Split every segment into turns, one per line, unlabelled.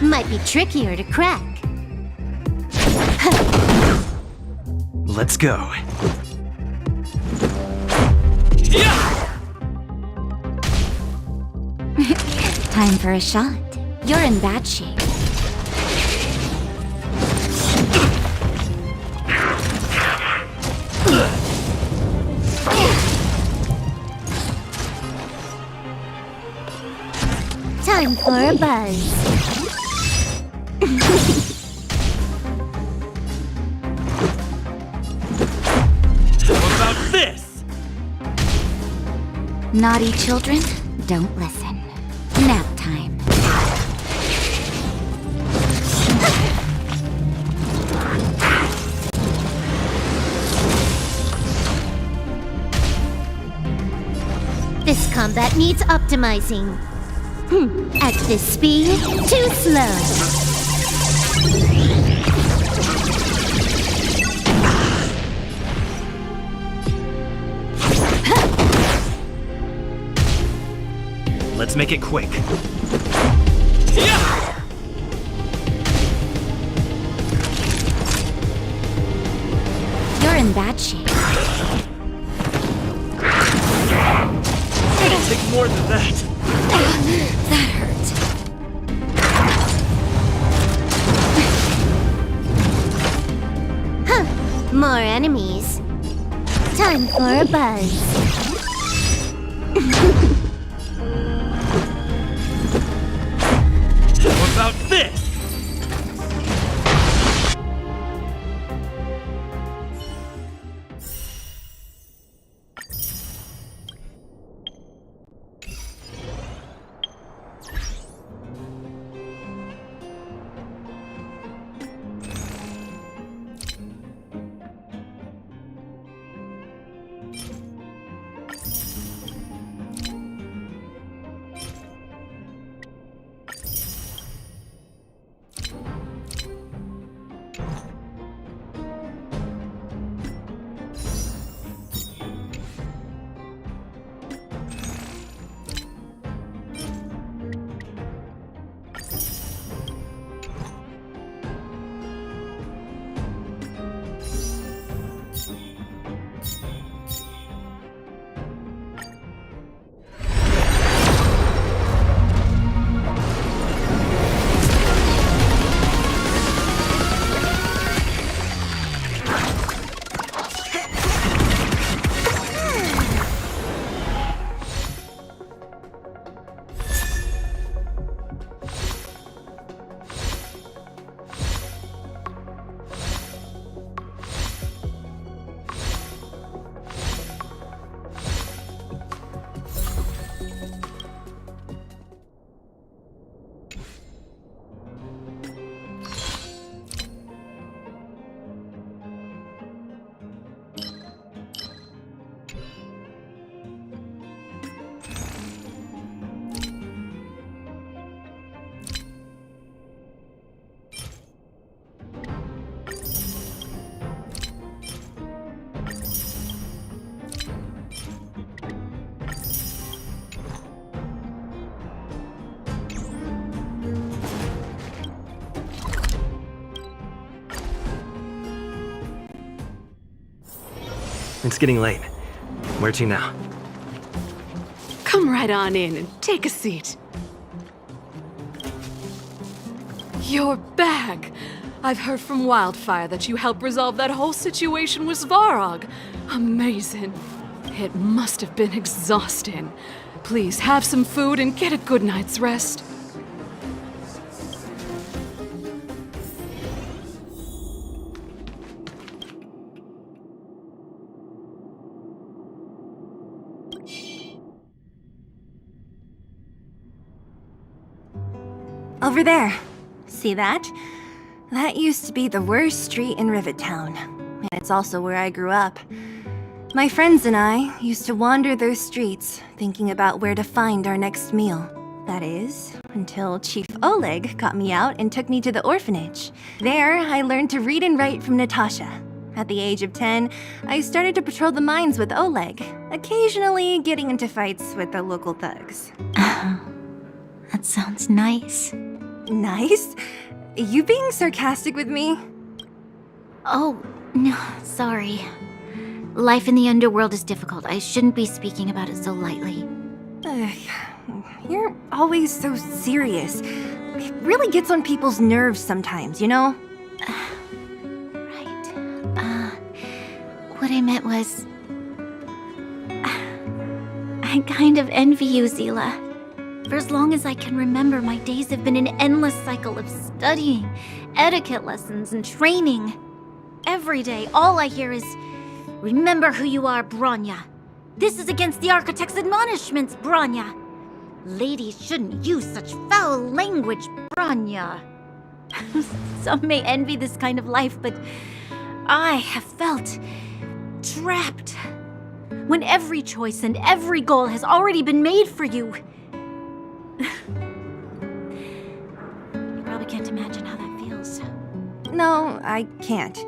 Might be trickier to crack.
Let's go.
Time for a shot. You're in bad shape. Time for a buzz.
How about this?
Naughty children, don't listen. Nap time. This combat needs optimizing. At this speed, too slow.
Let's make it quick.
You're in bad shape.
It'll take more than that.
That hurt. Huh, more enemies. Time for a buzz.
How about this? It's getting late. Where to now?
Come right on in and take a seat. You're back. I've heard from Wildfire that you helped resolve that whole situation with Svarog. Amazing. It must have been exhausting. Please have some food and get a good night's rest.
Over there. See that? That used to be the worst street in Rivet Town. And it's also where I grew up. My friends and I used to wander those streets, thinking about where to find our next meal. That is, until Chief Oleg got me out and took me to the orphanage. There, I learned to read and write from Natasha. At the age of 10, I started to patrol the mines with Oleg, occasionally getting into fights with the local thugs.
That sounds nice.
Nice? You being sarcastic with me?
Oh, no, sorry. Life in the underworld is difficult. I shouldn't be speaking about it so lightly.
You're always so serious. It really gets on people's nerves sometimes, you know?
Right. What I meant was... I kind of envy you, Zila. For as long as I can remember, my days have been an endless cycle of studying, etiquette lessons, and training. Every day, all I hear is, "Remember who you are, Bronya. This is against the Architect's admonishments, Bronya. Ladies shouldn't use such foul language, Bronya." Some may envy this kind of life, but I have felt trapped. When every choice and every goal has already been made for you. You probably can't imagine how that feels.
No, I can't.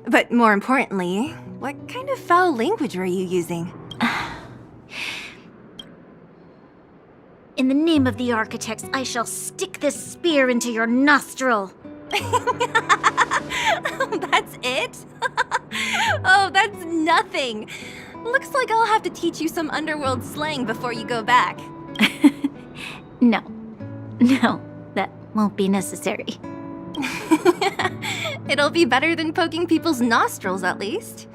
But more importantly, what kind of foul language were you using?
In the name of the Architects, I shall stick this spear into your nostril.
That's it? Oh, that's nothing. Looks like I'll have to teach you some underworld slang before you go back.
No, that won't be necessary.
It'll be better than poking people's nostrils, at least.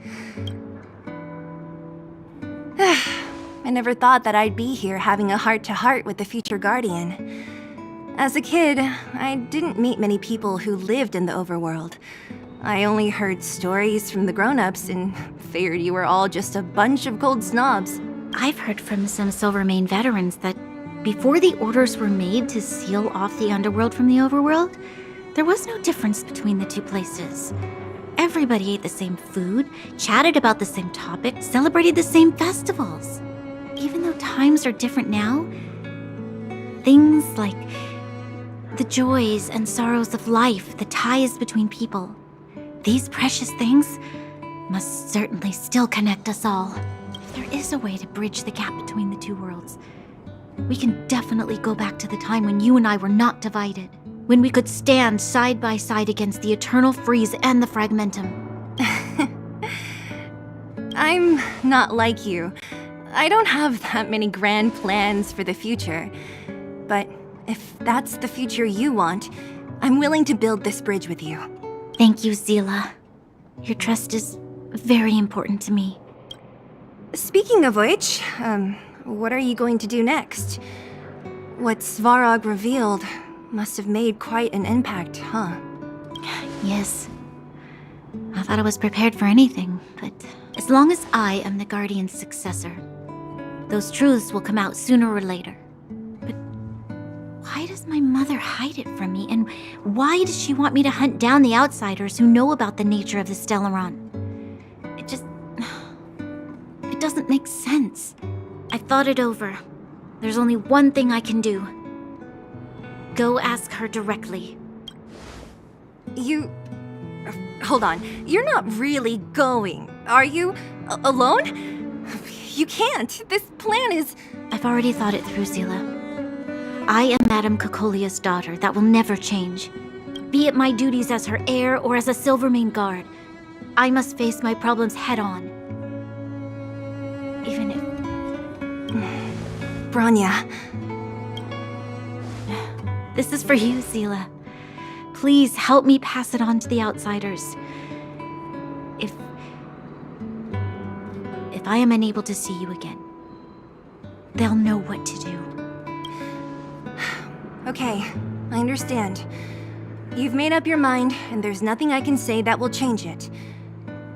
I never thought that I'd be here having a heart-to-heart with the future Guardian. As a kid, I didn't meet many people who lived in the overworld. I only heard stories from the grown-ups and figured you were all just a bunch of cold snobs.
I've heard from some Silvermane veterans that before the orders were made to seal off the underworld from the overworld, there was no difference between the two places. Everybody ate the same food, chatted about the same topics, celebrated the same festivals. Even though times are different now, things like the joys and sorrows of life, the ties between people, these precious things must certainly still connect us all. If there is a way to bridge the gap between the two worlds, we can definitely go back to the time when you and I were not divided, when we could stand side by side against the Eternal Freeze and the Fragmentum.
I'm not like you. I don't have that many grand plans for the future. But if that's the future you want, I'm willing to build this bridge with you.
Thank you, Zila. Your trust is very important to me.
Speaking of which, what are you going to do next? What Svarog revealed must have made quite an impact, huh?
Yes. I thought I was prepared for anything, but as long as I am the Guardian's successor, those truths will come out sooner or later. But why does my mother hide it from me, and why does she want me to hunt down the outsiders who know about the nature of the Stellaron? It doesn't make sense. I've thought it over. There's only one thing I can do. Go ask her directly.
Hold on. You're not really going, are you? Alone? You can't. This plan is...
I've already thought it through, Zila. I am Madame Cocolia's daughter. That will never change. Be it my duties as her heir or as a Silvermane guard, I must face my problems head on.
Branya.
This is for you, Seela. Please help me pass it on to the outsiders. If I am unable to see you again, they'll know what to do.
Okay, I understand. You've made up your mind, and there's nothing I can say that will change it.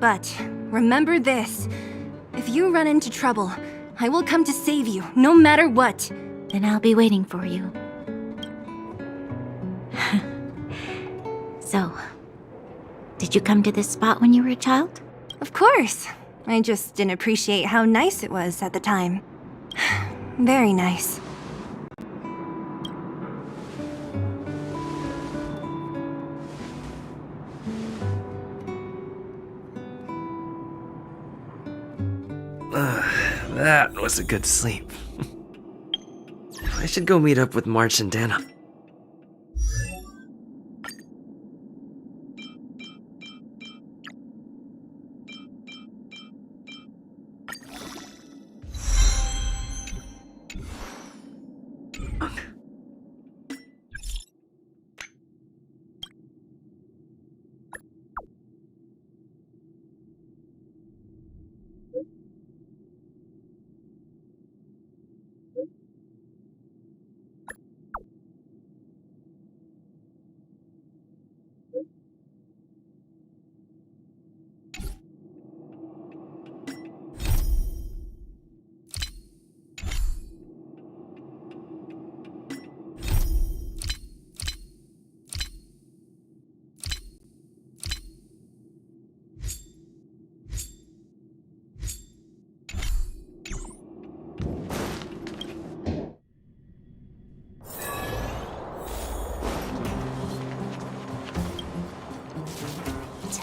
But remember this. If you run into trouble, I will come to save you, no matter what.
Then I'll be waiting for you. So, did you come to this spot when you were a child?
Of course. I just didn't appreciate how nice it was at the time. Very nice.
That was a good sleep. I should go meet up with March and Dana.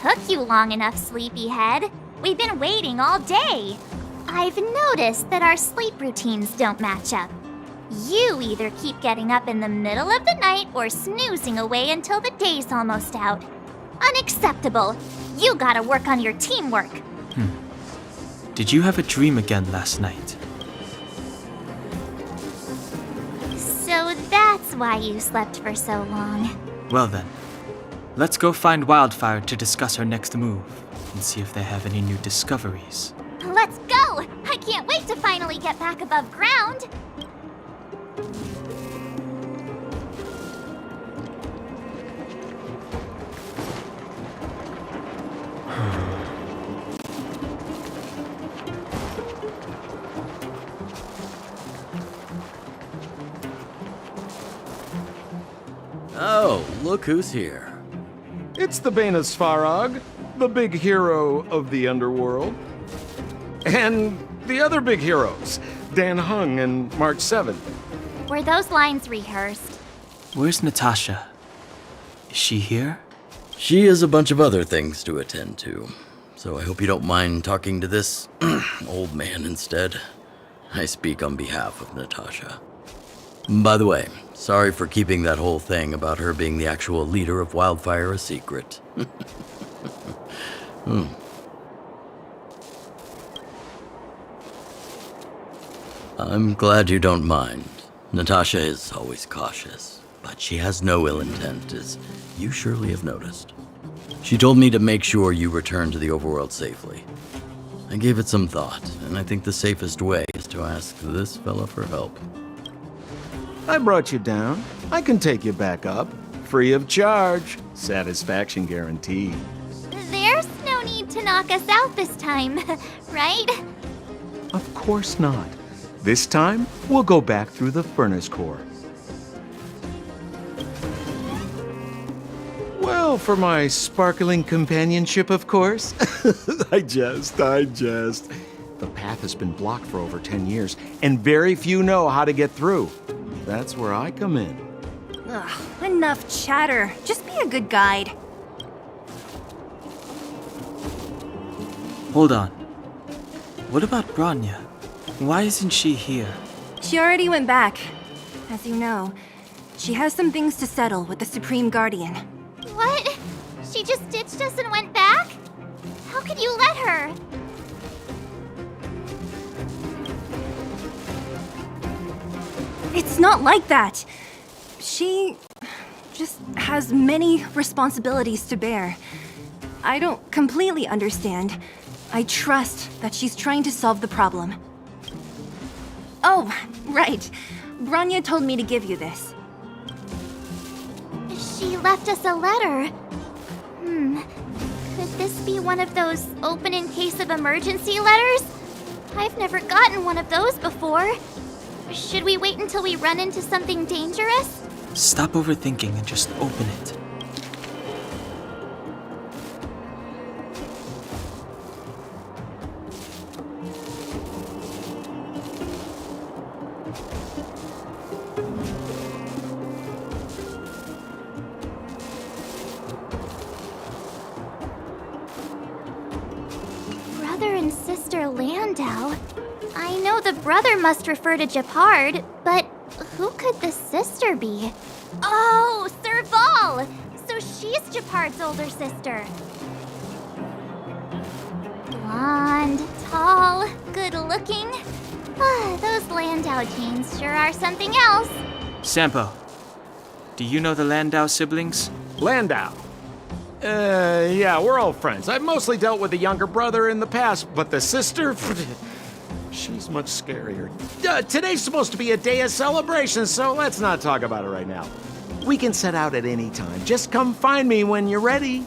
Took you long enough, sleepyhead. We've been waiting all day. I've noticed that our sleep routines don't match up. You either keep getting up in the middle of the night or snoozing away until the day's almost out. Unacceptable. You gotta work on your teamwork.
Did you have a dream again last night?
So that's why you slept for so long.
Well then, let's go find Wildfire to discuss our next move and see if they have any new discoveries.
Let's go! I can't wait to finally get back above ground.
Oh, look who's here.
It's the Bane of Svarog, the big hero of the underworld. And the other big heroes, Dan Hung and March 7.
Were those lines rehearsed?
Where's Natasha? Is she here?
She has a bunch of other things to attend to, so I hope you don't mind talking to this old man instead. I speak on behalf of Natasha. By the way, sorry for keeping that whole thing about her being the actual leader of Wildfire a secret. I'm glad you don't mind. Natasha is always cautious, but she has no ill intent, as you surely have noticed. She told me to make sure you return to the overworld safely. I gave it some thought, and I think the safest way is to ask this fella for help.
I brought you down. I can take you back up. Free of charge. Satisfaction guaranteed.
There's no need to knock us out this time, right?
Of course not. This time, we'll go back through the furnace core. Well, for my sparkling companionship, of course. I jest. The path has been blocked for over 10 years, and very few know how to get through. That's where I come in.
Ugh, enough chatter. Just be a good guide.
Hold on. What about Branya? Why isn't she here?
She already went back. As you know, she has some things to settle with the Supreme Guardian.
What? She just ditched us and went back? How could you let her?
It's not like that. She just has many responsibilities to bear. I don't completely understand. I trust that she's trying to solve the problem. Oh, right. Branya told me to give you this.
She left us a letter. Could this be one of those open in case of emergency letters? I've never gotten one of those before. Should we wait until we run into something dangerous?
Stop overthinking and just open it.
Brother and sister Landau. I know the brother must refer to Japard, but who could the sister be? Oh, Serval! So she's Japard's older sister. Blonde, tall, good-looking. Those Landau genes sure are something else.
Sampo, do you know the Landau siblings?
Landau. Yeah, we're all friends. I've mostly dealt with the younger brother in the past, but the sister, she's much scarier. Today's supposed to be a day of celebration, so let's not talk about it right now. We can set out at any time. Just come find me when you're ready.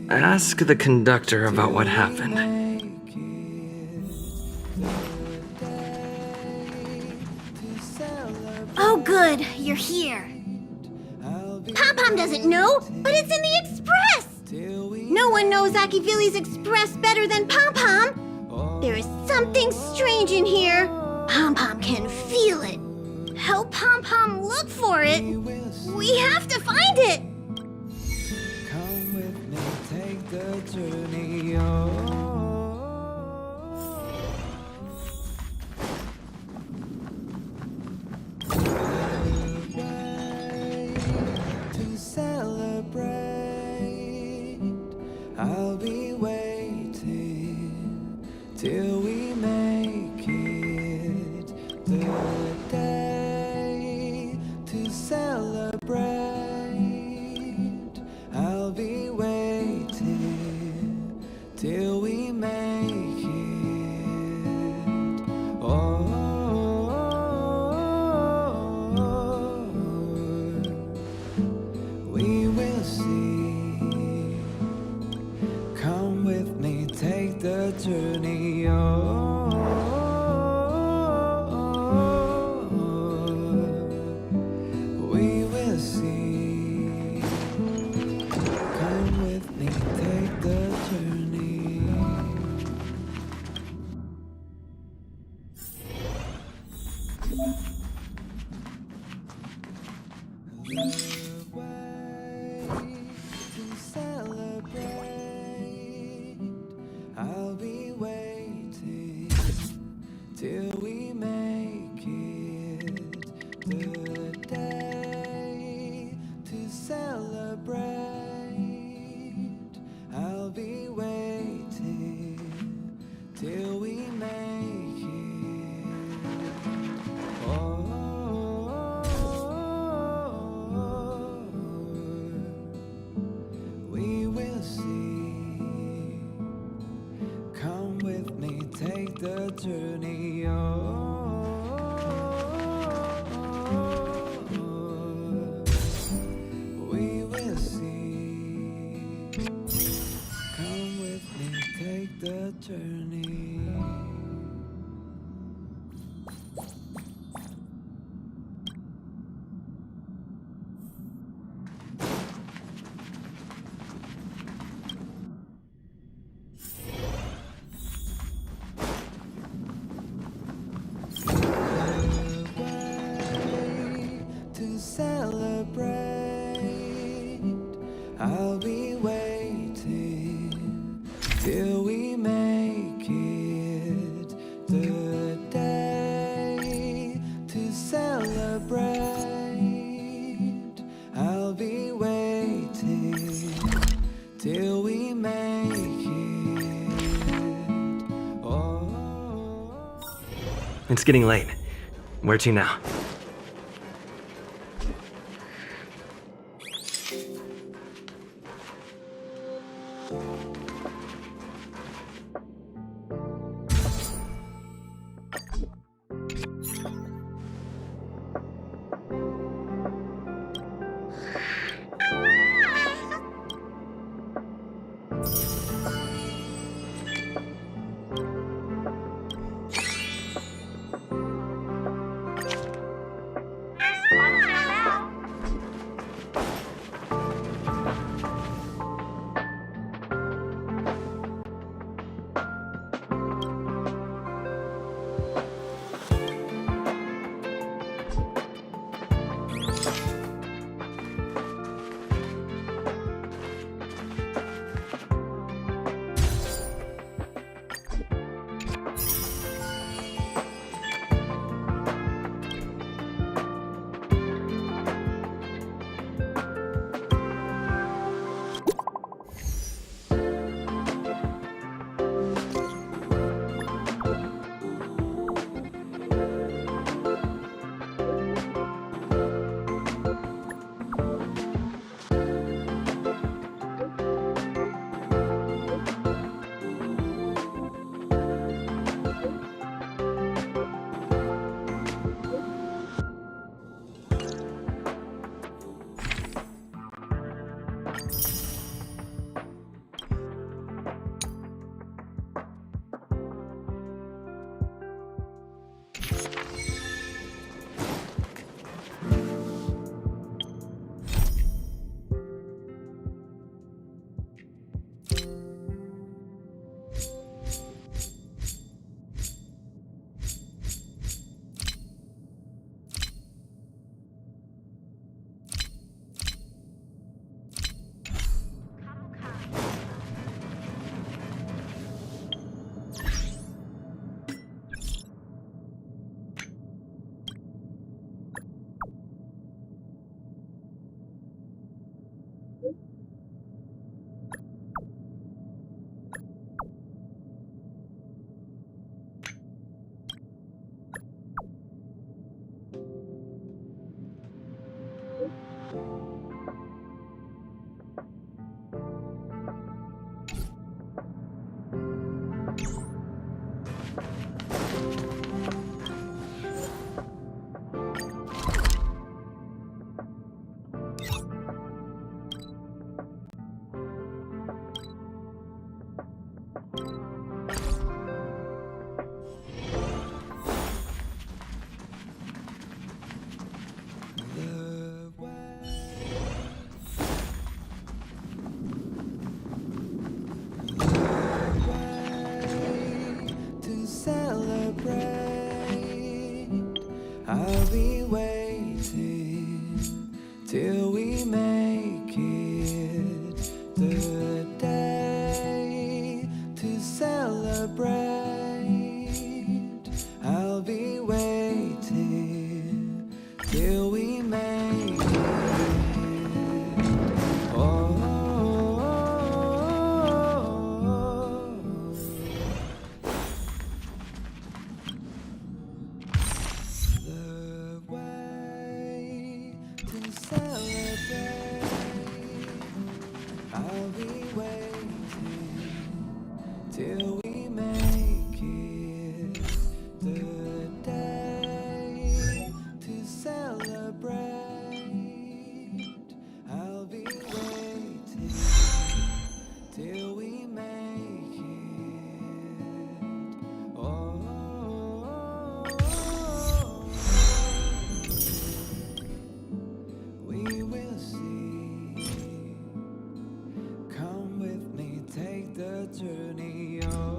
Ask the conductor about what happened.
Oh, good, you're here. Pom-Pom doesn't know, but it's in the Express! No one knows Akivili's Express better than Pom-Pom. There is something strange in here. Pom-Pom can feel it. Help Pom-Pom look for it. We have to find it.
Come with me, take the journey to celebrate. I'll be waiting till we make it the day to celebrate. I'll be waiting. To celebrate, I'll be waiting till we make it the day to celebrate. I'll be waiting till we make it. We will see. Come with me, take the journey. We will see. Come with me, take the journey. To celebrate, I'll be waiting till we make it the day to celebrate. I'll be waiting till we make it. Oh.
It's getting late. Where to now?
I'll be waiting till we make it the day to celebrate. I'll be waiting till we make it. Oh, the way to celebrate. I'll be waiting till we make it the day to celebrate. I'll be waiting till we make it. Oh, we will see. Come with me, take the journey. Oh,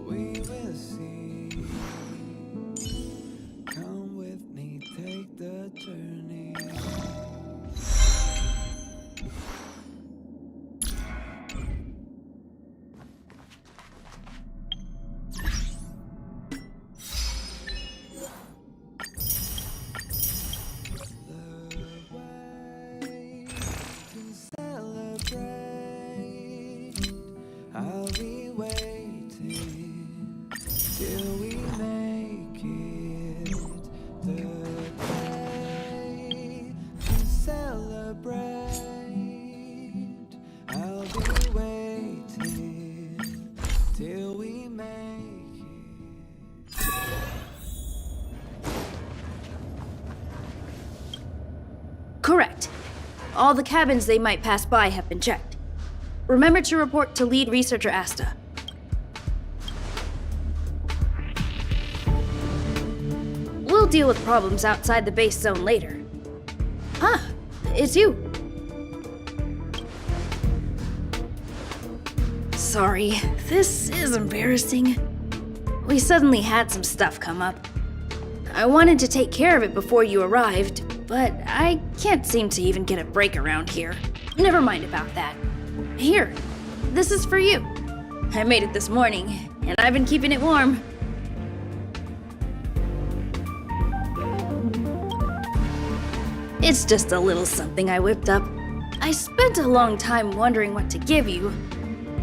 we will see. Come with me, take the journey. The way to celebrate. I'll be waiting till we make it the day to celebrate. I'll be waiting till we make it.
Correct. All the cabins they might pass by have been checked. Remember to report to lead researcher Asta. We'll deal with problems outside the base zone later. Ah, it's you. Sorry, this is embarrassing. We suddenly had some stuff come up. I wanted to take care of it before you arrived, but I can't seem to even get a break around here. Never mind about that. Here, this is for you. I made it this morning, and I've been keeping it warm. It's just a little something I whipped up. I spent a long time wondering what to give you.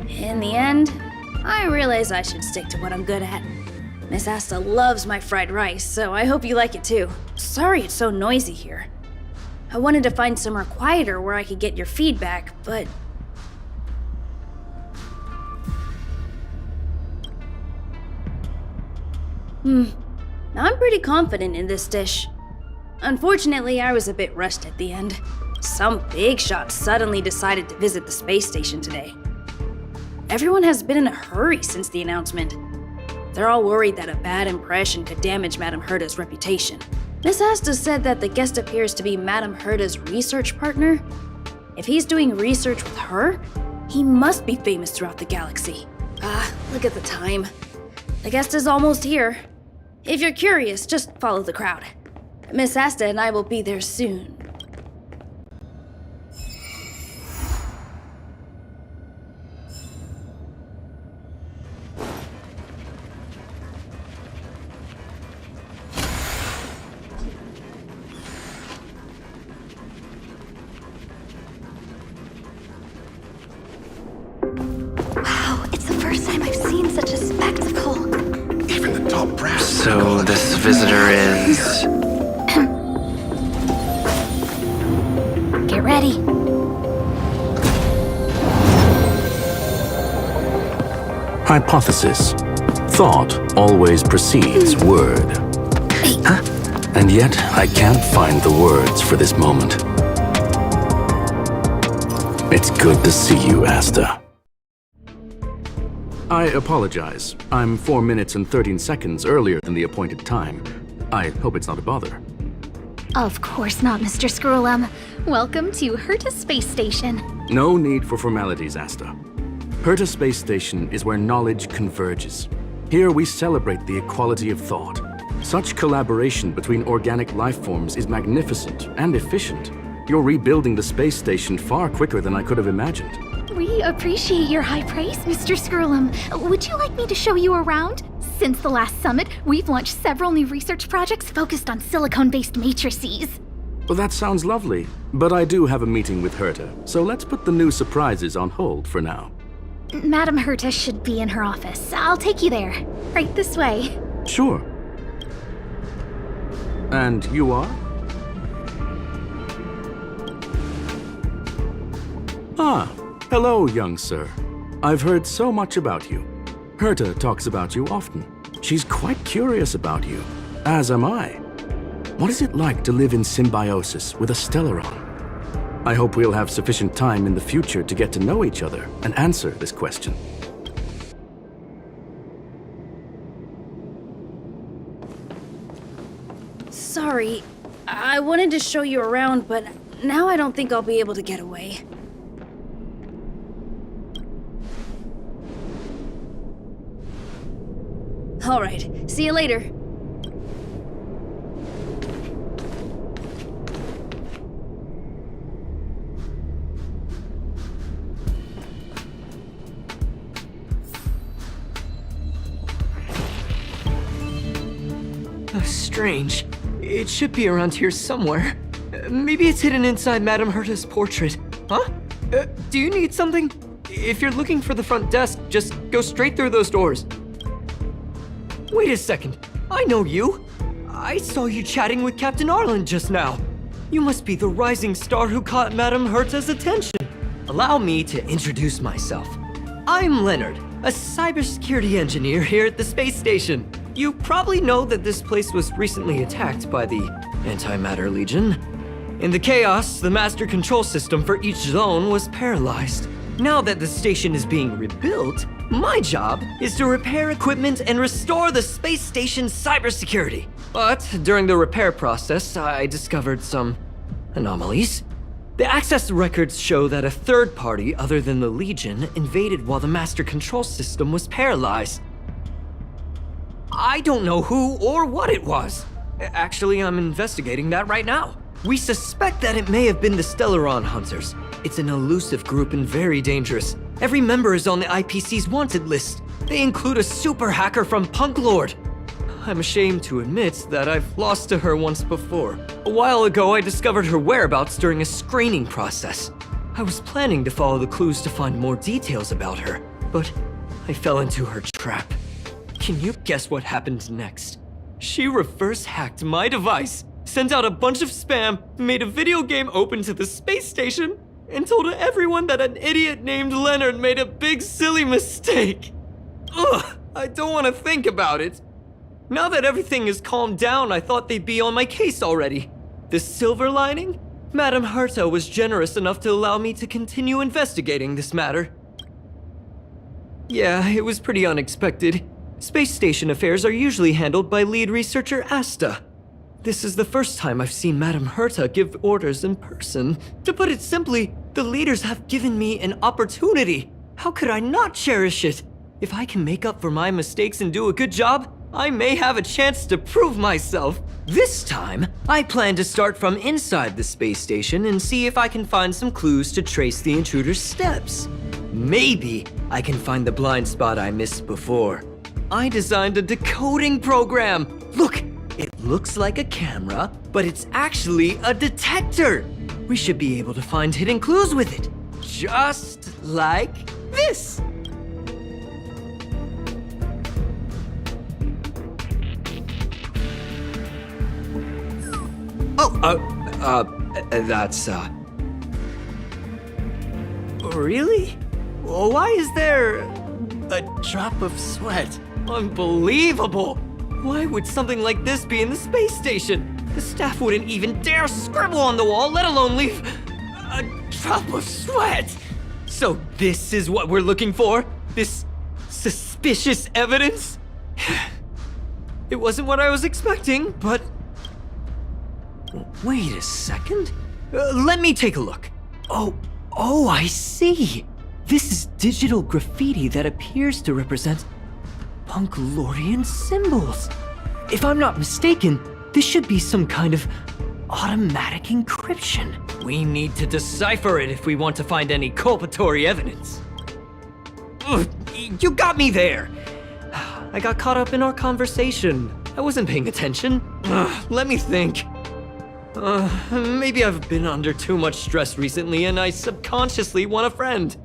In the end, I realized I should stick to what I'm good at. Miss Asta loves my fried rice, so I hope you like it too. Sorry it's so noisy here. I wanted to find somewhere quieter where I could get your feedback, but... I'm pretty confident in this dish. Unfortunately, I was a bit rushed at the end. Some big shot suddenly decided to visit the space station today. Everyone has been in a hurry since the announcement. They're all worried that a bad impression could damage Madame Herda's reputation. Miss Asta said that the guest appears to be Madame Herda's research partner. If he's doing research with her, he must be famous throughout the galaxy. Look at the time. The guest is almost here. If you're curious, just follow the crowd. Miss Asta and I will be there soon.
Wow, it's the first time I've seen such a spectacle.
Even the top brass.
So this visitor is...
Get ready.
Hypothesis. Thought always precedes word. Huh? And yet, I can't find the words for this moment. It's good to see you, Asta. I apologize. I'm 4 minutes and 13 seconds earlier than the appointed time. I hope it's not a bother.
Of course not, Mr. Scrollum. Welcome to Herta Space Station.
No need for formalities, Asta. Herta Space Station is where knowledge converges. Here we celebrate the equality of thought. Such collaboration between organic life forms is magnificent and efficient. You're rebuilding the space station far quicker than I could have imagined.
We appreciate your high praise, Mr. Skrullum. Would you like me to show you around? Since the last summit, we've launched several new research projects focused on silicone-based matrices.
Well, that sounds lovely, but I do have a meeting with Herta, so let's put the new surprises on hold for now.
Madam Herta should be in her office. I'll take you there. Right this way.
Sure. And you are? Ah, hello, young sir. I've heard so much about you. Herta talks about you often. She's quite curious about you, as am I. What is it like to live in symbiosis with a Stellaron? I hope we'll have sufficient time in the future to get to know each other and answer this question.
Sorry, I wanted to show you around, but now I don't think I'll be able to get away. Alright, see you later.
Strange. It should be around here somewhere. Maybe it's hidden inside Madame Herta's portrait. Huh? Do you need something? If you're looking for the front desk, just go straight through those doors. Wait a second. I know you. I saw you chatting with Captain Arlen just now. You must be the rising star who caught Madame Herta's attention. Allow me to introduce myself. I'm Leonard, a cybersecurity engineer here at the space station. You probably know that this place was recently attacked by the Antimatter Legion. In the chaos, the master control system for each zone was paralyzed. Now that the station is being rebuilt, my job is to repair equipment and restore the space station's cybersecurity. But during the repair process, I discovered some anomalies. The access records show that a third party other than the Legion invaded while the master control system was paralyzed. I don't know who or what it was. Actually, I'm investigating that right now. We suspect that it may have been the Stellaron Hunters. It's an elusive group and very dangerous. Every member is on the IPC's wanted list. They include a super hacker from Punk Lord. I'm ashamed to admit that I've lost to her once before. A while ago, I discovered her whereabouts during a screening process. I was planning to follow the clues to find more details about her, but I fell into her trap. Can you guess what happened next? She reverse hacked my device, sent out a bunch of spam, made a video game open to the space station, and told everyone that an idiot named Leonard made a big silly mistake. Ugh, I don't want to think about it. Now that everything is calmed down, I thought they'd be on my case already. The silver lining? Madame Herta was generous enough to allow me to continue investigating this matter. Yeah, it was pretty unexpected. Space station affairs are usually handled by lead researcher Asta. This is the first time I've seen Madame Herta give orders in person. To put it simply, the leaders have given me an opportunity. How could I not cherish it? If I can make up for my mistakes and do a good job, I may have a chance to prove myself. This time, I plan to start from inside the space station and see if I can find some clues to trace the intruder's steps. Maybe I can find the blind spot I missed before. I designed a decoding program. Look, it looks like a camera, but it's actually a detector. We should be able to find hidden clues with it. Just like this. That's, Really? Why is there a drop of sweat? Unbelievable! Why would something like this be in the space station? The staff wouldn't even dare scribble on the wall, let alone leave a drop of sweat! So this is what we're looking for? This suspicious evidence? It wasn't what I was expecting, but... Wait a second. Let me take a look. Oh, I see. This is digital graffiti that appears to represent Punklorian symbols. If I'm not mistaken, this should be some kind of automatic encryption. We need to decipher it if we want to find any culpatory evidence. Ugh, you got me there! I got caught up in our conversation. I wasn't paying attention. Let me think. Maybe I've been under too much stress recently and I subconsciously want a friend.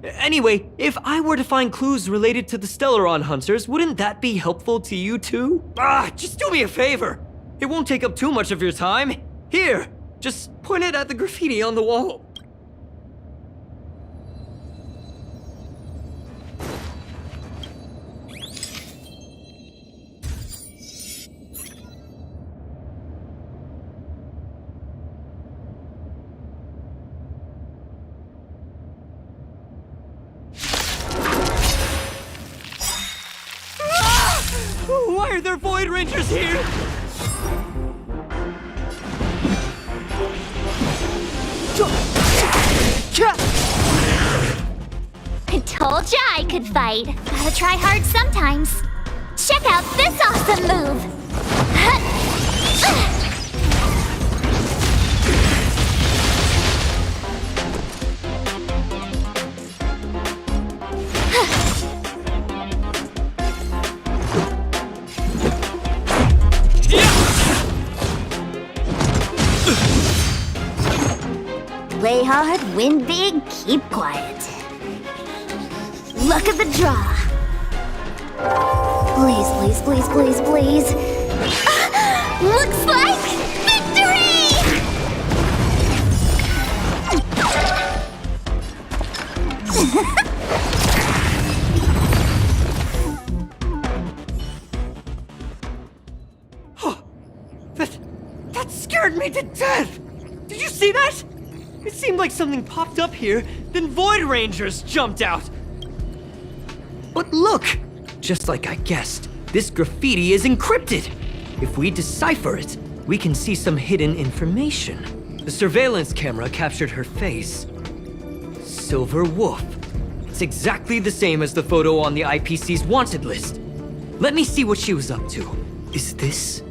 Anyway, if I were to find clues related to the Stellaron Hunters, wouldn't that be helpful to you too? Just do me a favor. It won't take up too much of your time. Here, just point it at the graffiti on the wall. Why are there Void Rangers here?
I told ya I could fight. Gotta try hard sometimes. Check out this awesome move! Play hard, win big, keep quiet. Luck of the draw. Please, please, please, please, please. Looks like victory!
That scared me to death! Did you see that? It seemed like something popped up here, then Void Rangers jumped out. But look! Just like I guessed, this graffiti is encrypted. If we decipher it, we can see some hidden information. The surveillance camera captured her face. Silver Wolf. It's exactly the same as the photo on the IPC's wanted list. Let me see what she was up to. Is this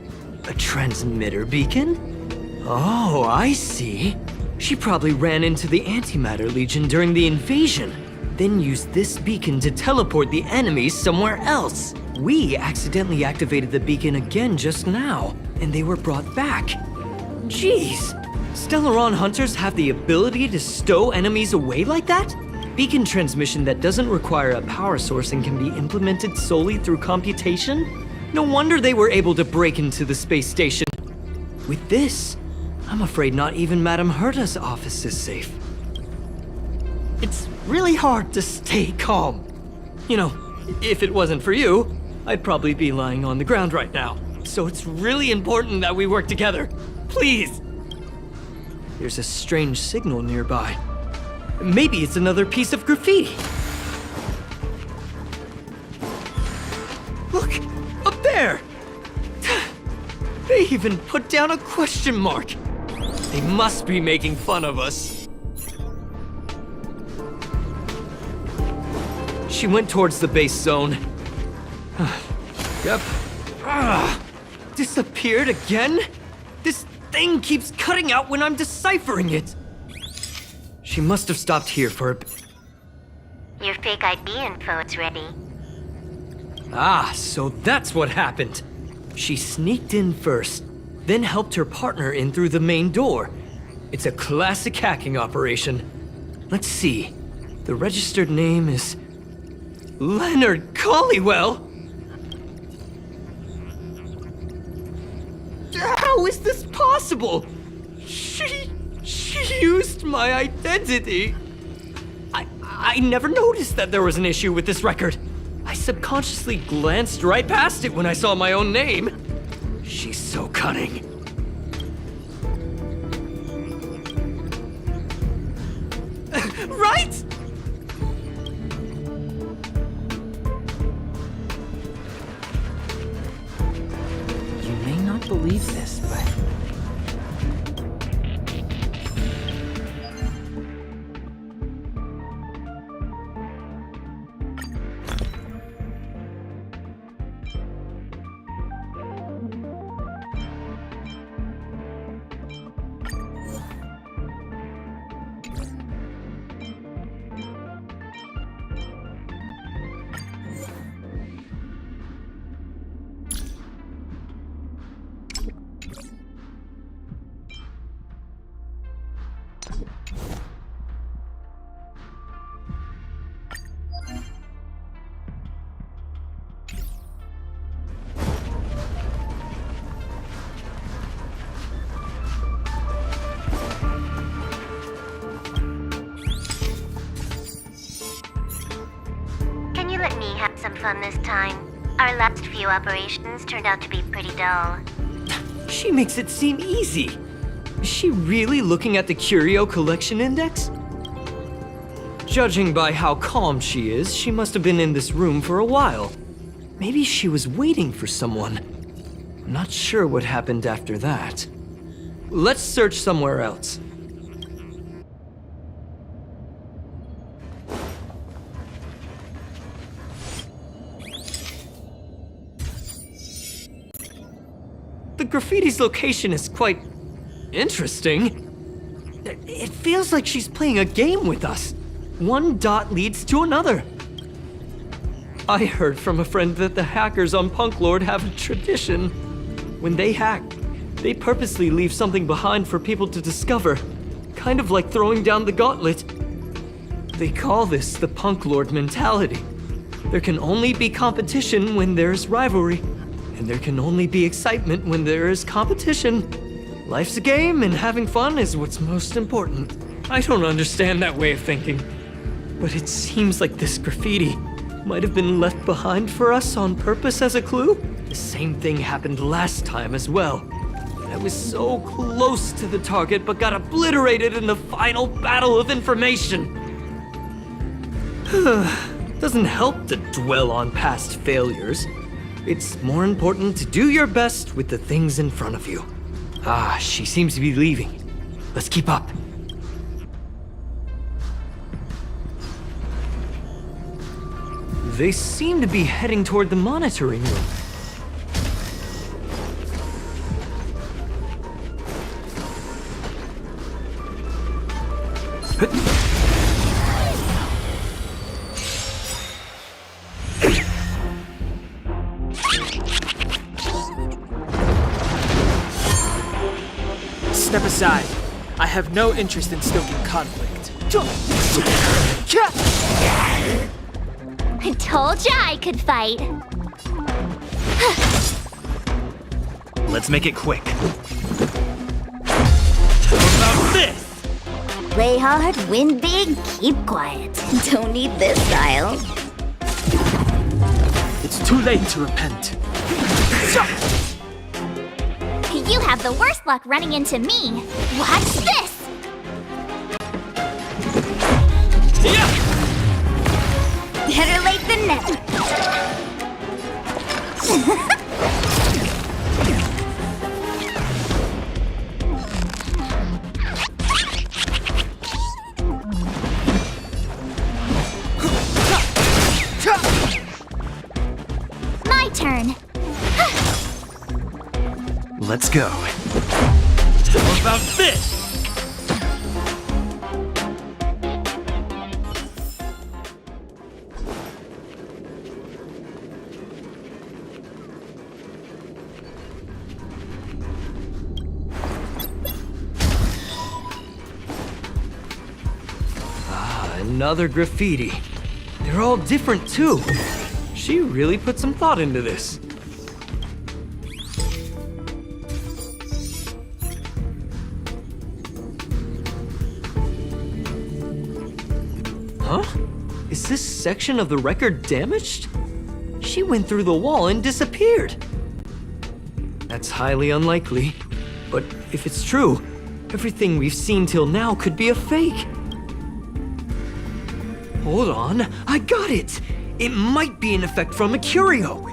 a transmitter beacon? Oh, I see. She probably ran into the Antimatter Legion during the invasion, then used this beacon to teleport the enemies somewhere else. We accidentally activated the beacon again just now, and they were brought back. Jeez, Stellaron Hunters have the ability to stow enemies away like that? Beacon transmission that doesn't require a power source and can be implemented solely through computation? No wonder they were able to break into the space station. With this, I'm afraid not even Madame Herta's office is safe. It's really hard to stay calm. You know, if it wasn't for you, I'd probably be lying on the ground right now. So it's really important that we work together. Please! There's a strange signal nearby. Maybe it's another piece of graffiti. Look, up there! They even put down a question mark. They must be making fun of us. She went towards the base zone. Yep. Disappeared again? This thing keeps cutting out when I'm deciphering it. She must have stopped here for a bit.
Your fake ID info is ready.
Ah, so that's what happened. She sneaked in first, then helped her partner in through the main door. It's a classic hacking operation. Let's see. The registered name is Leonard Collywell. How is this possible? She used my identity. I never noticed that there was an issue with this record. I subconsciously glanced right past it when I saw my own name. She's so cunning. Right? You may not believe this, but
Can you let me have some fun this time? Our last few operations turned out to be pretty dull.
She makes it seem easy. Is she really looking at the Curio Collection Index? Judging by how calm she is, she must have been in this room for a while. Maybe she was waiting for someone. I'm not sure what happened after that. Let's search somewhere else. The graffiti's location is quite interesting. It feels like she's playing a game with us. One dot leads to another. I heard from a friend that the hackers on Punk Lord have a tradition. When they hack, they purposely leave something behind for people to discover, kind of like throwing down the gauntlet. They call this the Punk Lord mentality. There can only be competition when there's rivalry, and there can only be excitement when there is competition. Life's a game, and having fun is what's most important. I don't understand that way of thinking, but it seems like this graffiti might have been left behind for us on purpose as a clue. The same thing happened last time as well. I was so close to the target, but got obliterated in the final battle of information. Doesn't help to dwell on past failures. It's more important to do your best with the things in front of you. Ah, she seems to be leaving. Let's keep up. They seem to be heading toward the monitoring room.
Step aside. I have no interest in stoking conflict.
I told ya I could fight.
Let's make it quick. How about this?
Play hard, win big, keep quiet. Don't need this style.
It's too late to repent.
You have the worst luck running into me. Watch this! Better late than never. My turn.
Let's go. How about this?
Another graffiti. They're all different too. She really put some thought into this. Huh? Is this section of the record damaged? She went through the wall and disappeared. That's highly unlikely. But if it's true, everything we've seen till now could be a fake. Hold on, I got it! It might be an effect from a curio.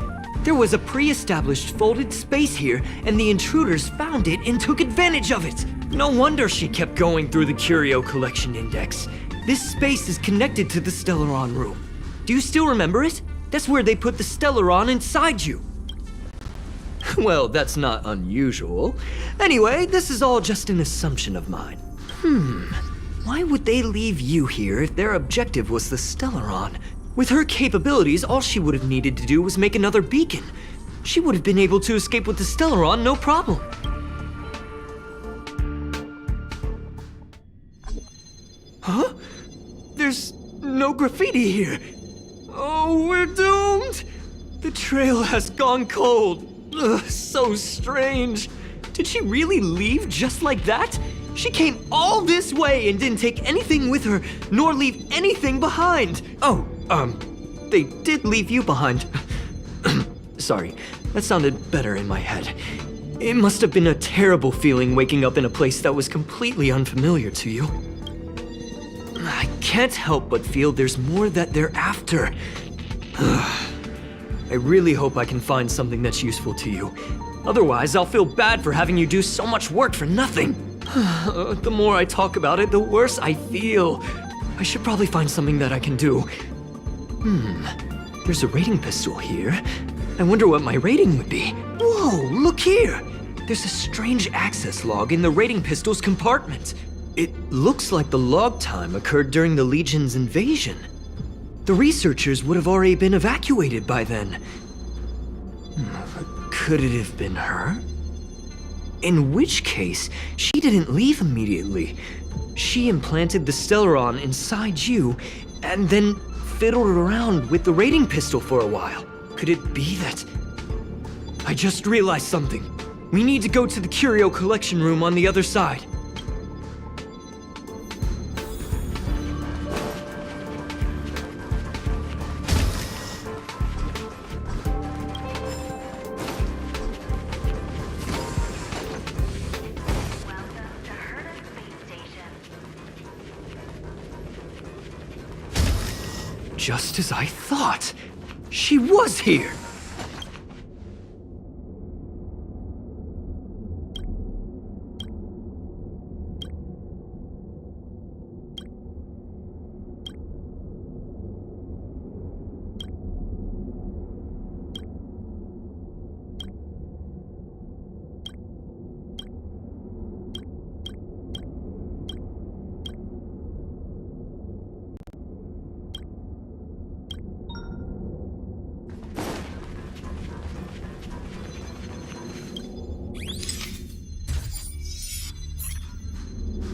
There was a pre-established folded space here, and the intruders found it and took advantage of it. No wonder she kept going through the Curio Collection Index. This space is connected to the Stellaron room. Do you still remember it? That's where they put the Stellaron inside you. Well, that's not unusual. Anyway, this is all just an assumption of mine. Why would they leave you here if their objective was the Stellaron? With her capabilities, all she would have needed to do was make another beacon. She would have been able to escape with the Stellaron, no problem. Huh? There's no graffiti here. Oh, we're doomed! The trail has gone cold. Ugh, so strange. Did she really leave just like that? She came all this way and didn't take anything with her, nor leave anything behind. Oh, they did leave you behind. Sorry, that sounded better in my head. It must have been a terrible feeling waking up in a place that was completely unfamiliar to you. I can't help but feel there's more that they're after. I really hope I can find something that's useful to you. Otherwise, I'll feel bad for having you do so much work for nothing. The more I talk about it, the worse I feel. I should probably find something that I can do. There's a rating pistol here. I wonder what my rating would be. Whoa, look here! There's a strange access log in the rating pistol's compartment. It looks like the log time occurred during the Legion's invasion. The researchers would have already been evacuated by then. Could it have been her? In which case, she didn't leave immediately. She implanted the Stellaron inside you, and then fiddled around with the rating pistol for a while. Could it be that... I just realized something. We need to go to the curio collection room on the other side. Just as I thought. She was here!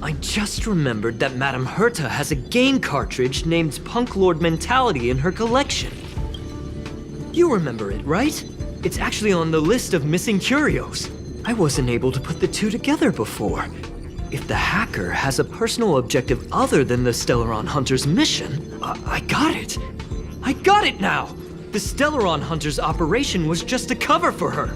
I just remembered that Madame Herta has a game cartridge named Punk Lord Mentality in her collection. You remember it, right? It's actually on the list of missing curios. I wasn't able to put the two together before. If the hacker has a personal objective other than the Stellaron Hunter's mission, I got it. I got it now! The Stellaron Hunter's operation was just a cover for her.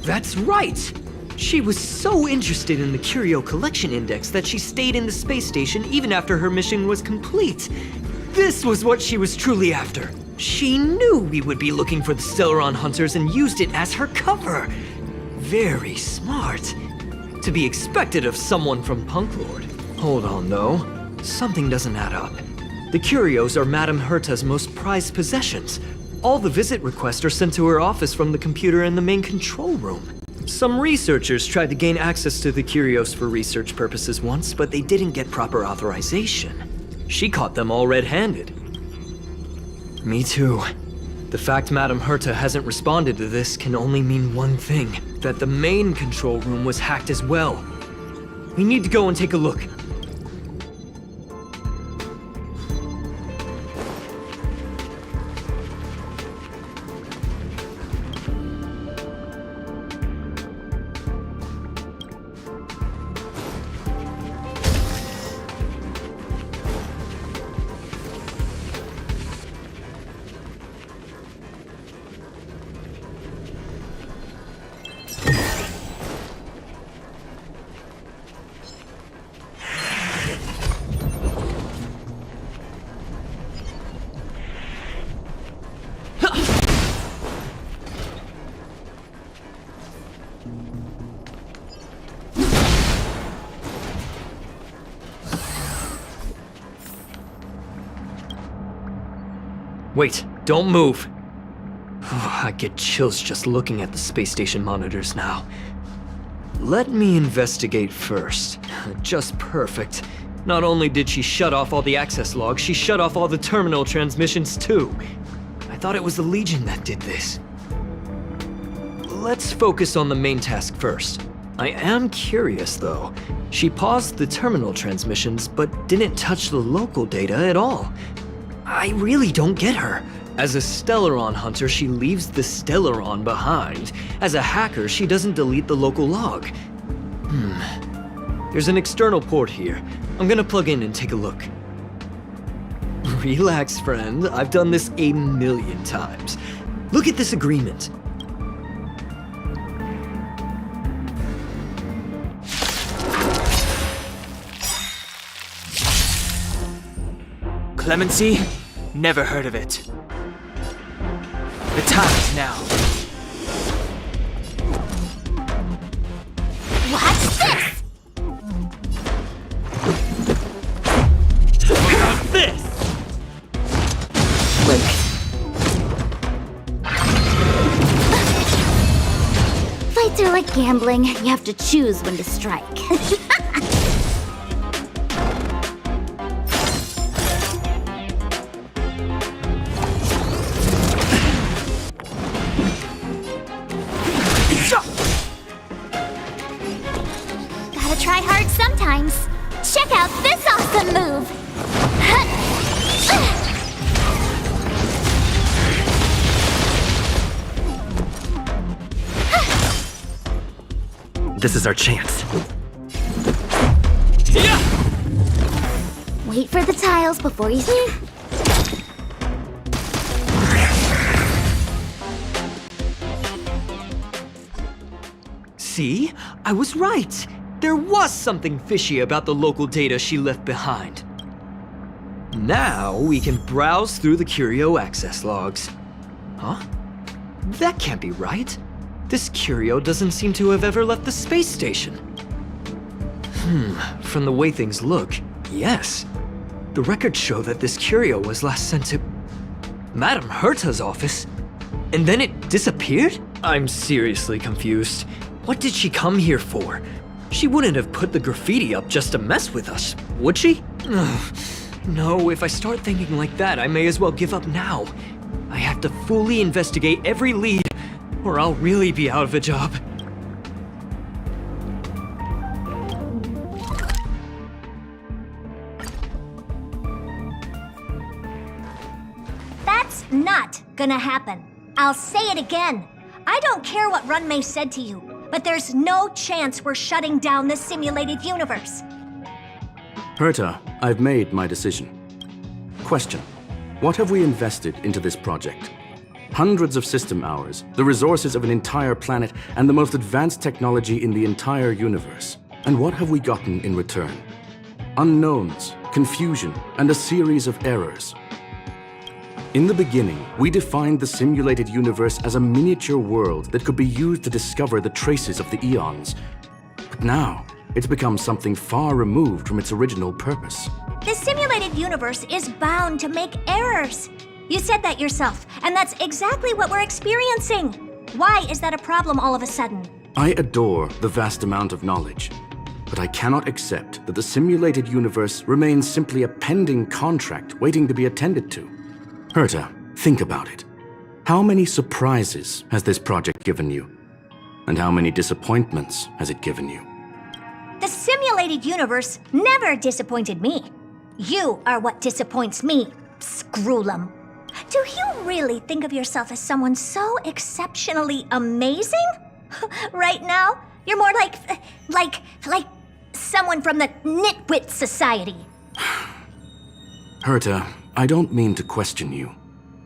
That's right! She was so interested in the Curio Collection Index that she stayed in the space station even after her mission was complete. This was what she was truly after. She knew we would be looking for the Stellaron Hunters and used it as her cover. Very smart. To be expected of someone from Punk Lord. Hold on, though. Something doesn't add up. The curios are Madame Herta's most prized possessions. All the visit requests are sent to her office from the computer in the main control room. Some researchers tried to gain access to the curios for research purposes once, but they didn't get proper authorization. She caught them all red-handed. Me too. The fact Madame Herta hasn't responded to this can only mean one thing, that the main control room was hacked as well. We need to go and take a look. Wait, don't move. I get chills just looking at the space station monitors now. Let me investigate first. Just perfect. Not only did she shut off all the access logs, she shut off all the terminal transmissions too. I thought it was the Legion that did this. Let's focus on the main task first. I am curious though. She paused the terminal transmissions, but didn't touch the local data at all. I really don't get her. As a Stellaron hunter, she leaves the Stellaron behind. As a hacker, she doesn't delete the local log. There's an external port here. I'm gonna plug in and take a look. Relax, friend. I've done this a million times. Look at this agreement.
Clemency? Never heard of it. The time is now.
Watch this!
Look at this!
Fights are like gambling. You have to choose when to strike.
Gotta try hard sometimes. Check out this awesome move!
This is our chance.
Wait for the tiles before you...
See? I was right. There was something fishy about the local data she left behind. Now we can browse through the curio access logs. Huh? That can't be right. This curio doesn't seem to have ever left the space station. From the way things look, yes. The records show that this curio was last sent to Madame Herta's office, and then it disappeared? I'm seriously confused. What did she come here for? She wouldn't have put the graffiti up just to mess with us, would she? No, if I start thinking like that, I may as well give up now. I have to fully investigate every lead, or I'll really be out of a job.
That's not gonna happen. I'll say it again. I don't care what Runmei said to you, but there's no chance we're shutting down this simulated universe.
Herta, I've made my decision. Question: what have we invested into this project? Hundreds of system hours, the resources of an entire planet, and the most advanced technology in the entire universe. And what have we gotten in return? Unknowns, confusion, and a series of errors. In the beginning, we defined the simulated universe as a miniature world that could be used to discover the traces of the eons. But now, it's become something far removed from its original purpose.
The simulated universe is bound to make errors. You said that yourself, and that's exactly what we're experiencing. Why is that a problem all of a sudden?
I adore the vast amount of knowledge, but I cannot accept that the simulated universe remains simply a pending contract waiting to be attended to. Herta, think about it. How many surprises has this project given you? And how many disappointments has it given you?
The simulated universe never disappointed me. You are what disappoints me, Scroolum. Do you really think of yourself as someone so exceptionally amazing? Right now, you're more like someone from the Nitwit Society.
Herta, I don't mean to question you,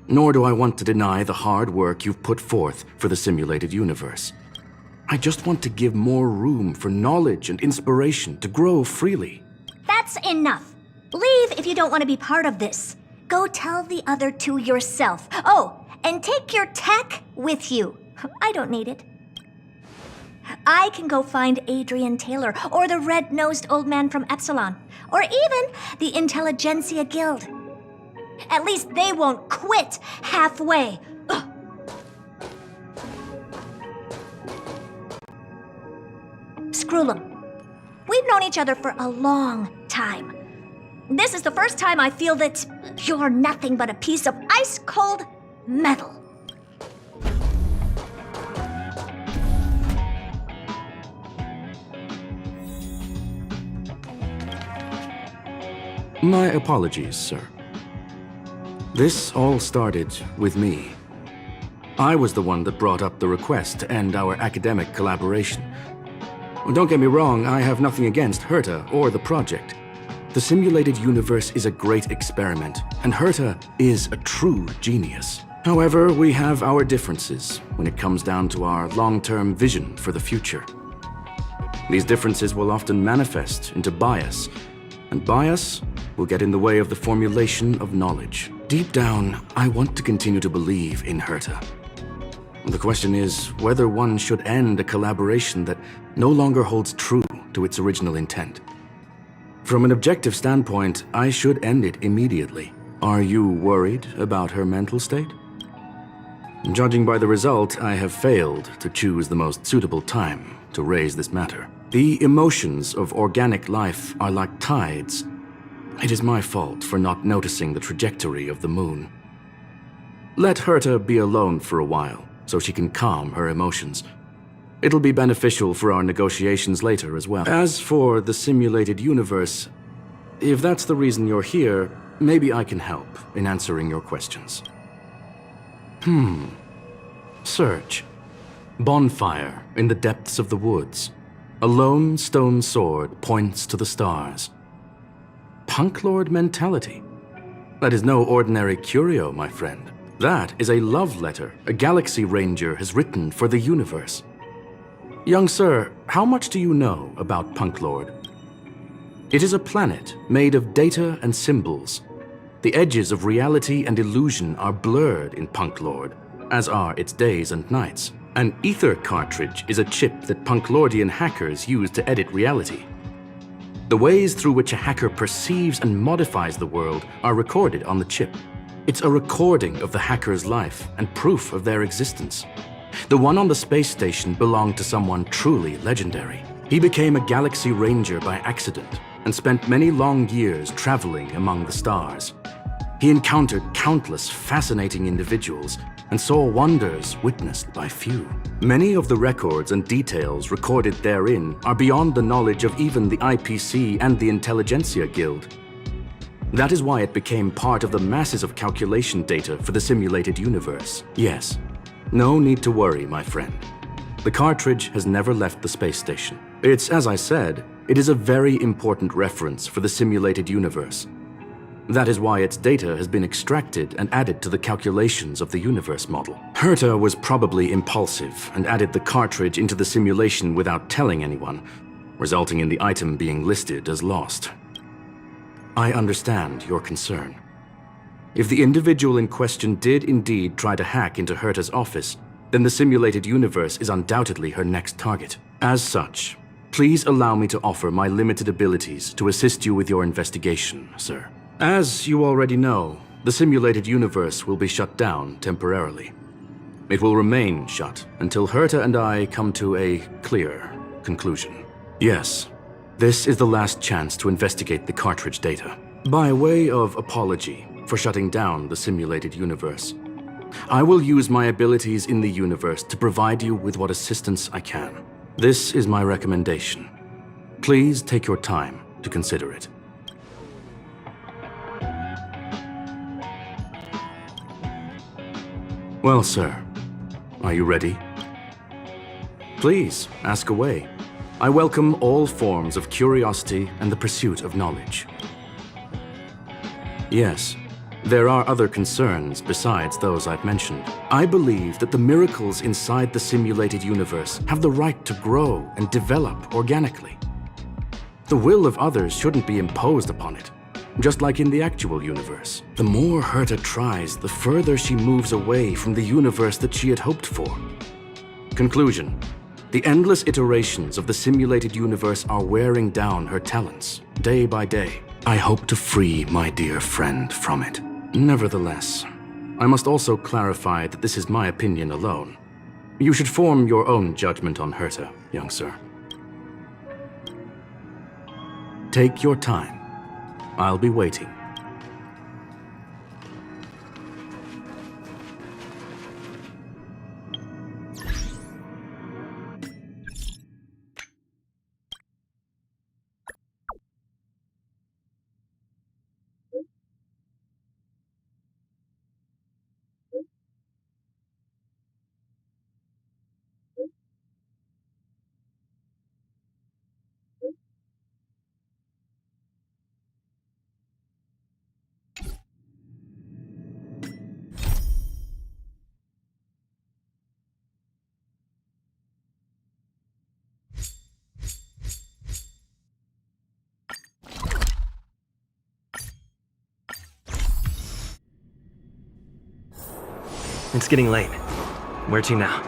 nor do I want to deny the hard work you've put forth for the simulated universe. I just want to give more room for knowledge and inspiration to grow freely.
That's enough. Leave if you don't want to be part of this. Go tell the other two yourself. Oh, and take your tech with you. I don't need it. I can go find Adrian Taylor, or the red-nosed old man from Epsilon, or even the Intelligentsia Guild. At least they won't quit halfway. Ugh. Scroolum, we've known each other for a long time. This is the first time I feel that you're nothing but a piece of ice-cold metal.
My apologies, sir. This all started with me. I was the one that brought up the request to end our academic collaboration. Don't get me wrong, I have nothing against Herta or the project. The simulated universe is a great experiment, and Herta is a true genius. However, we have our differences when it comes down to our long-term vision for the future. These differences will often manifest into bias, and bias will get in the way of the formulation of knowledge. Deep down, I want to continue to believe in Herta. The question is whether one should end a collaboration that no longer holds true to its original intent. From an objective standpoint, I should end it immediately. Are you worried about her mental state? Judging by the result, I have failed to choose the most suitable time to raise this matter. The emotions of organic life are like tides. It is my fault for not noticing the trajectory of the moon. Let Herta be alone for a while, so she can calm her emotions. It'll be beneficial for our negotiations later as well. As for the simulated universe, if that's the reason you're here, maybe I can help in answering your questions. Search. Bonfire in the depths of the woods. A lone stone sword points to the stars. Punk Lord mentality. That is no ordinary curio, my friend. That is a love letter a Galaxy Ranger has written for the universe. Young sir, how much do you know about Punk Lord? It is a planet made of data and symbols. The edges of reality and illusion are blurred in Punk Lord, as are its days and nights. An ether cartridge is a chip that Punklordian hackers use to edit reality. The ways through which a hacker perceives and modifies the world are recorded on the chip. It's a recording of the hacker's life and proof of their existence. The one on the space station belonged to someone truly legendary. He became a Galaxy Ranger by accident and spent many long years traveling among the stars. He encountered countless fascinating individuals and saw wonders witnessed by few. Many of the records and details recorded therein are beyond the knowledge of even the IPC and the Intelligentsia Guild. That is why it became part of the masses of calculation data for the simulated universe. Yes, no need to worry, my friend. The cartridge has never left the space station. It's, as I said, it is a very important reference for the simulated universe. That is why its data has been extracted and added to the calculations of the universe model. Herta was probably impulsive and added the cartridge into the simulation without telling anyone, resulting in the item being listed as lost. I understand your concern. If the individual in question did indeed try to hack into Herta's office, then the simulated universe is undoubtedly her next target. As such, please allow me to offer my limited abilities to assist you with your investigation, sir. As you already know, the simulated universe will be shut down temporarily. It will remain shut until Herta and I come to a clear conclusion. Yes, this is the last chance to investigate the cartridge data. By way of apology for shutting down the simulated universe, I will use my abilities in the universe to provide you with what assistance I can. This is my recommendation. Please take your time to consider it. Well, sir, are you ready? Please, ask away. I welcome all forms of curiosity and the pursuit of knowledge. Yes, there are other concerns besides those I've mentioned. I believe that the miracles inside the simulated universe have the right to grow and develop organically. The will of others shouldn't be imposed upon it, just like in the actual universe. The more Herta tries, the further she moves away from the universe that she had hoped for. Conclusion. The endless iterations of the simulated universe are wearing down her talents, day by day. I hope to free my dear friend from it. Nevertheless, I must also clarify that this is my opinion alone. You should form your own judgment on Herta, young sir. Take your time. I'll be waiting.
It's getting late. Where to now?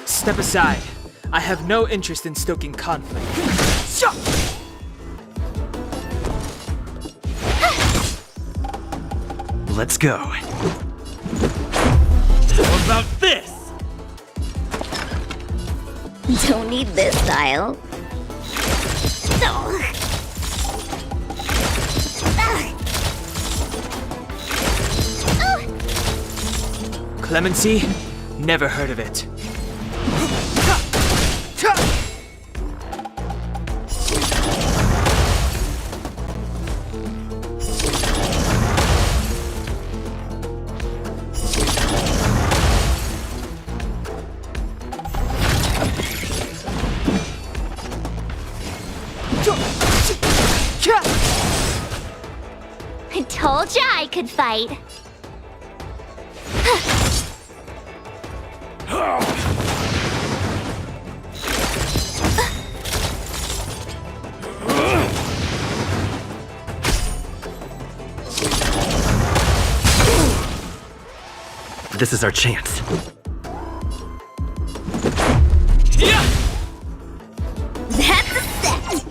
Step aside. I have no interest in stoking conflict.
Let's go.
How about this?
Don't need this style.
Clemency? Never heard of it.
I told ya I could fight.
This is our chance.
That's a set!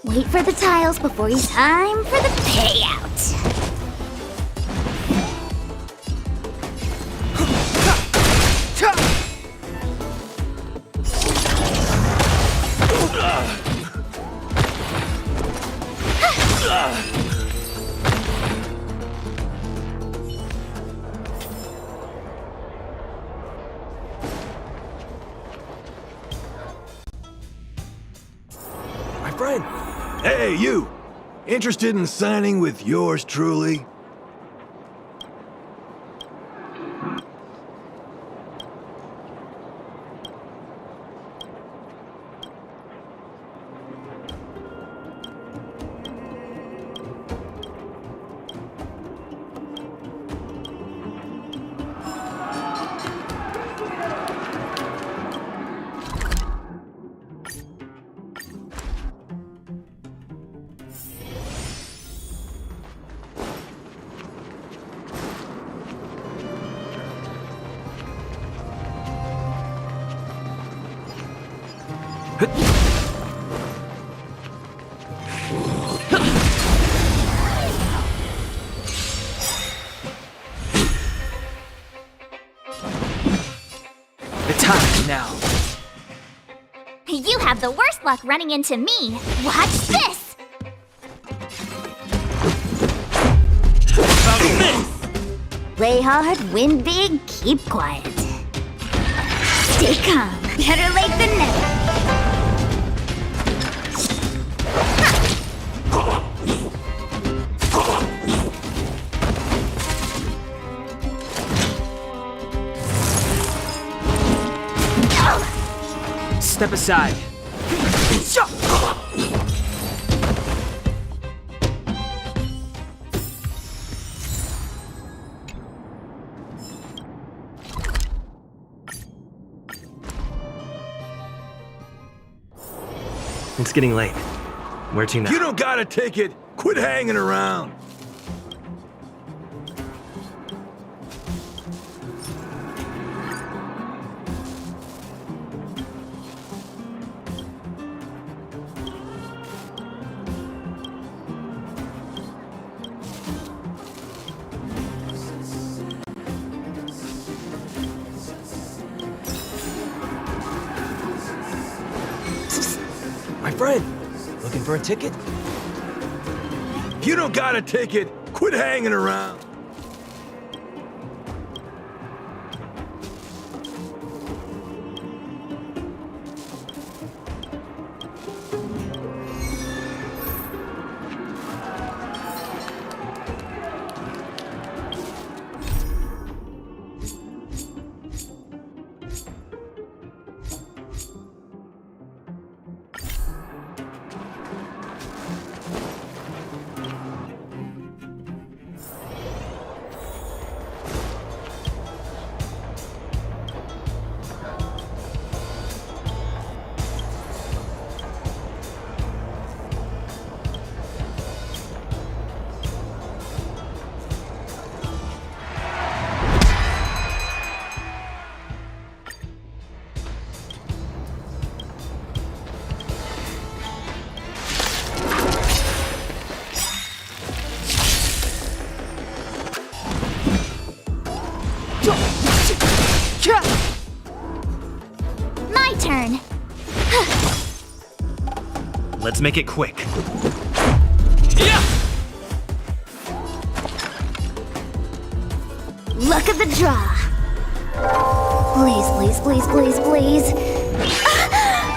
Wait for the tiles before it's time for the payout.
My friend! Hey, you! Interested in signing with yours truly?
The time now.
You have the worst luck running into me. Watch this!
About this?
Play hard, win big, keep quiet. Stay calm. Better late than never.
Step aside.
It's getting late. Where to now?
You don't got a ticket! Quit hanging around!
My friend, looking for a ticket?
You don't got a ticket! Quit hanging around.
My turn.
Let's make it quick.
Luck of the draw. Please, please, please, please, please.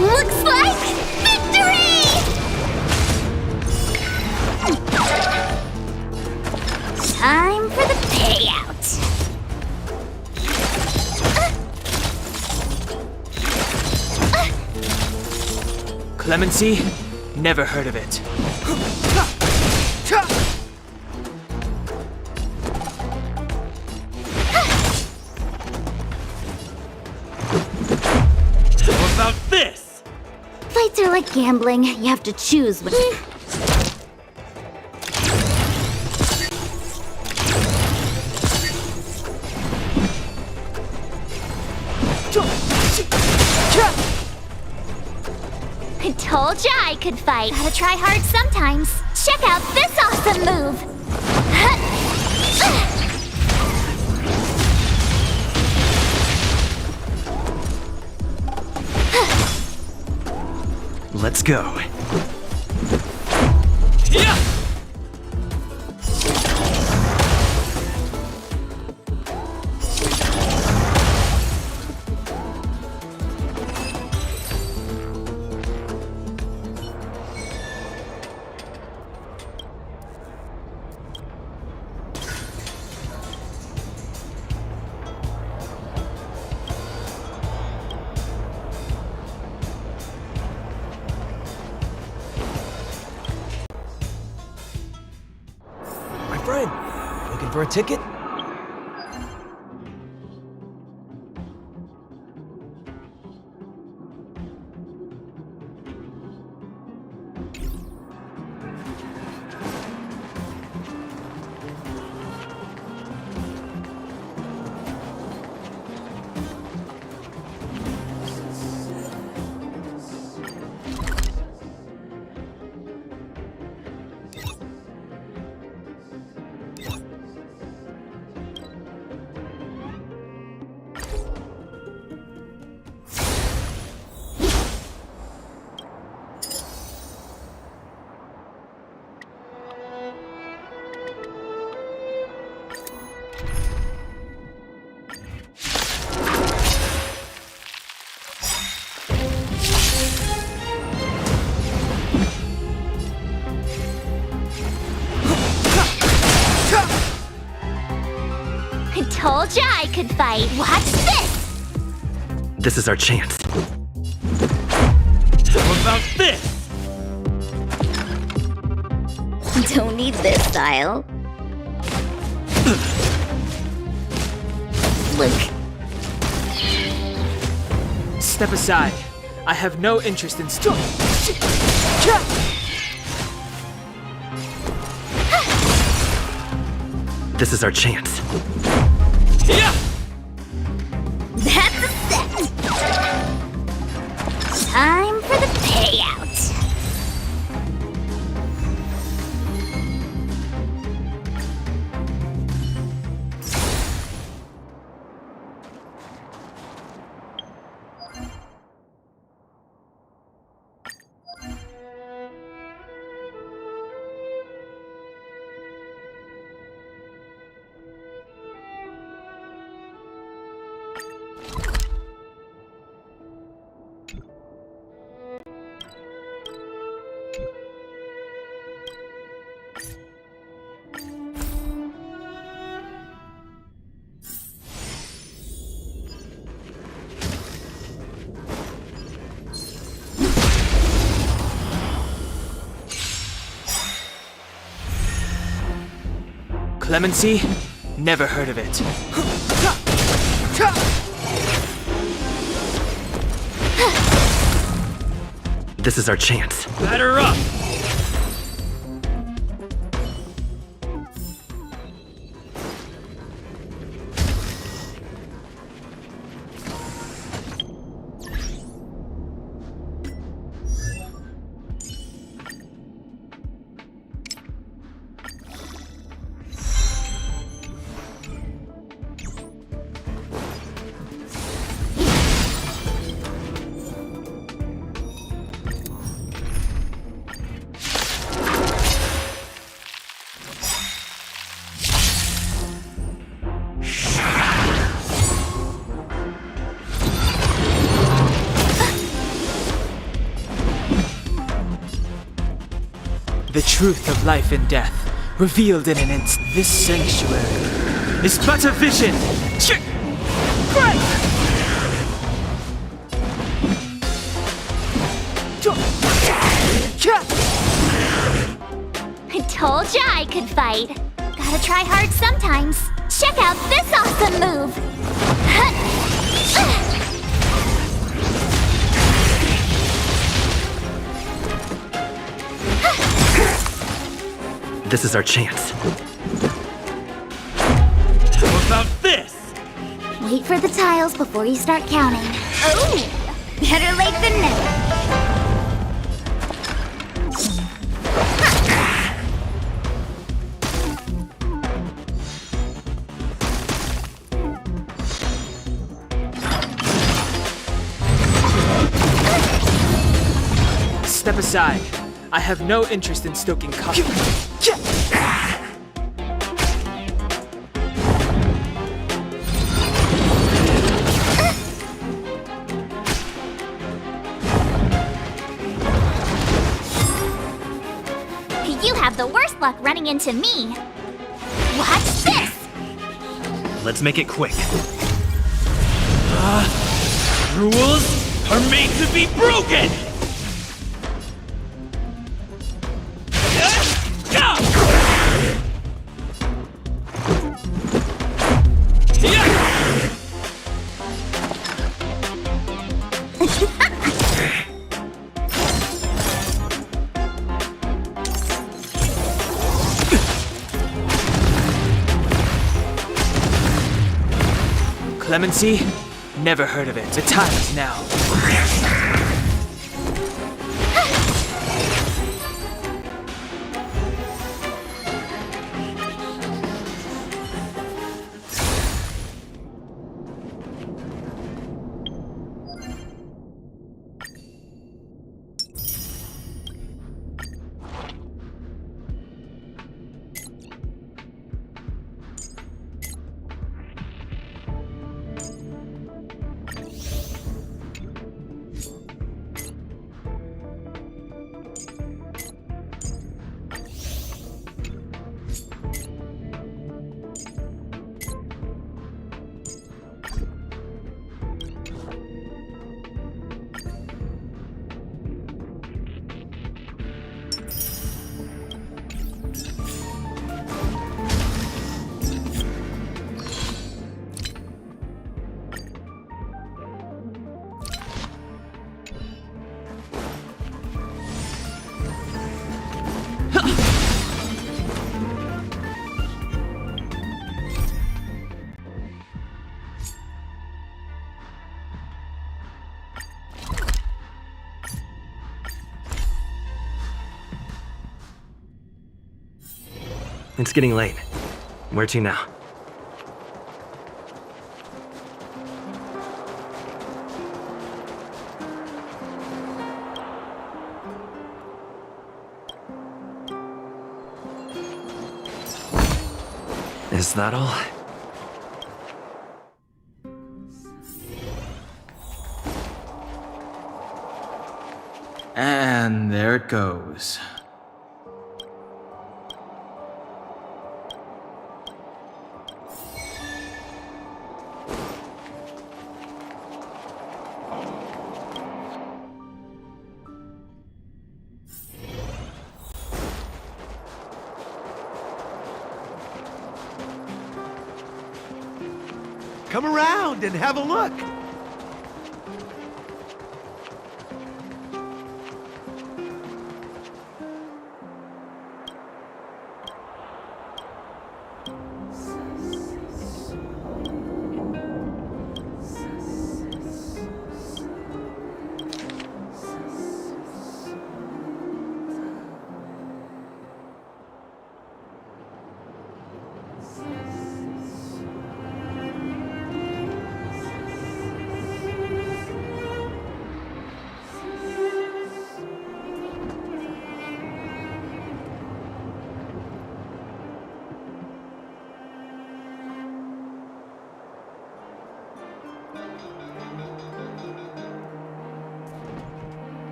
Looks like victory! Time for the payout.
Clemency? Never heard of it.
How about this?
Fights are like gambling. You have to choose when. I told ya I could fight. Gotta try hard sometimes. Check out this awesome move.
Let's go.
My friend, looking for a ticket?
I told ya I could fight. Watch this!
This is our chance. How about this?
Don't need this style. Look.
Step aside. I have no interest in
This is our chance.
That's a set. Time for the payout.
Clemency? Never heard of it.
This is our chance.
Batter up! The truth of life and death, revealed in an instant. This sanctuary is but a vision.
I told ya I could fight. Gotta try hard sometimes. Check out this awesome move!
This is our chance.
How about this?
Wait for the tiles before you start counting. Oh! Better late than never.
Step aside. I have no interest in stoking conflict.
You have the worst luck running into me. Watch this!
Let's make it quick.
Rules are made to be broken! Clemency? Never heard of it. The time is now.
It's getting late. Where to now? Is that all?
And there it goes.
Come around and have a look.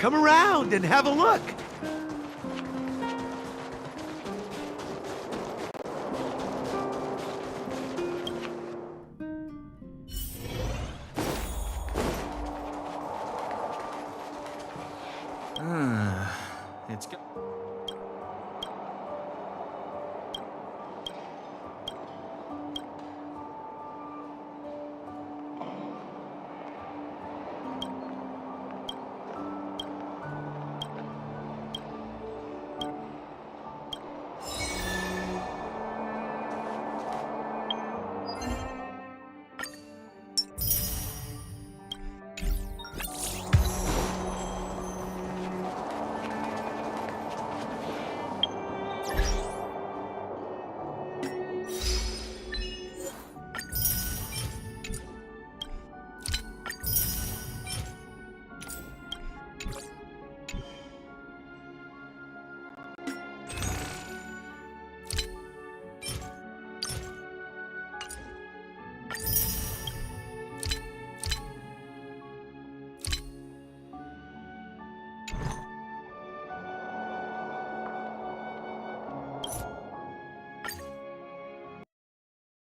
Come around and have a look.